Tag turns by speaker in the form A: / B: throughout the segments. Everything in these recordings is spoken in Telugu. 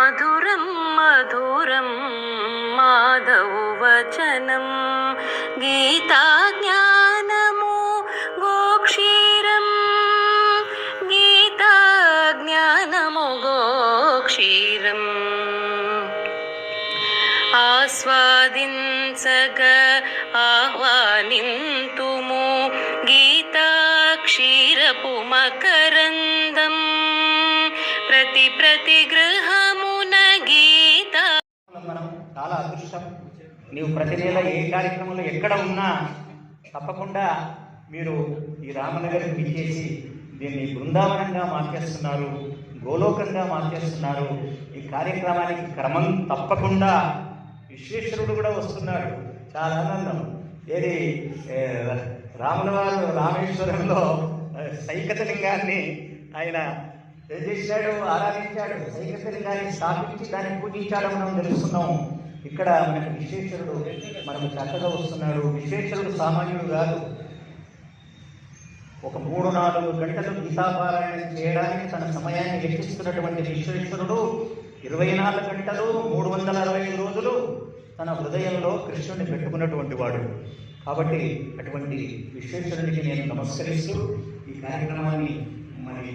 A: మధురం మధురం మాధవవచనం గీతా జ్ఞానము గోక్షీరం గీతా జ్ఞానము గోక్షీరం ఆస్వాదించగ ఆహ్వానింతుము గీతాక్షీరపు మకరందం ప్రతి గృహమున గీత.
B: మనం చాలా అదృష్టం. నీవు ప్రతి నెల ఏ కార్యక్రమంలో ఎక్కడ ఉన్నా తప్పకుండా మీరు ఈ రామనగర్కి విచ్చేసి దీన్ని బృందావనంగా మార్చేస్తున్నారు, గోలోకంగా మార్చేస్తున్నారు. ఈ కార్యక్రమానికి క్రమం తప్పకుండా విశ్వేశ్వరుడు కూడా వస్తున్నాడు. చాలా ఆనందం. ఏది రాముల వారు రామేశ్వరంలో సైకత లింగాన్ని ఆయన ఏం చేశాడు? ఆరాధించాడు. సైకత లింగాన్ని స్థాపించి దాన్ని పూజించాడని మనం తెలుస్తున్నాము. ఇక్కడ మనకు విశ్వేశ్వరుడు మనకు చక్కగా వస్తున్నాడు. విశ్వేశ్వరుడు సామాన్యుడు కాదు. ఒక 3-4 గంటలు గీతాపారాయణం చేయడానికి తన సమయాన్ని వెచ్చిస్తున్నటువంటి విశ్వేశ్వరుడు 24 గంటలు 365 రోజులు తన హృదయంలో కృష్ణుడిని పెట్టుకున్నటువంటి వాడు. కాబట్టి అటువంటి విశ్వేశ్వరుడికి నేను నమస్కరిస్తూ ఈ కార్యక్రమాన్ని మరి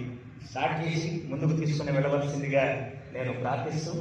B: స్టార్ట్ చేసి ముందుకు తీసుకుని వెళ్ళవలసిందిగా నేను ప్రార్థిస్తూ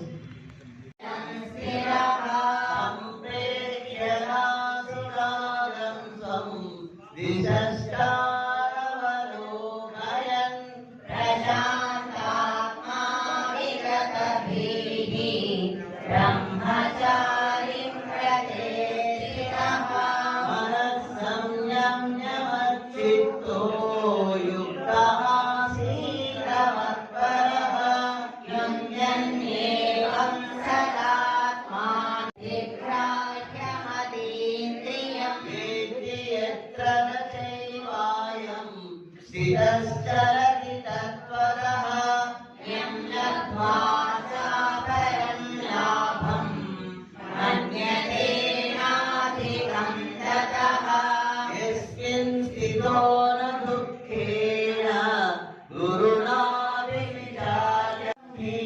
C: స్థిరశ్చరతి తత్పరః యం లబ్ధ్వా చాపరం లాభం మన్యతే నాధికం తతః యస్మిన్ స్థితో న దుఃఖేన గురుణా విచార్యతి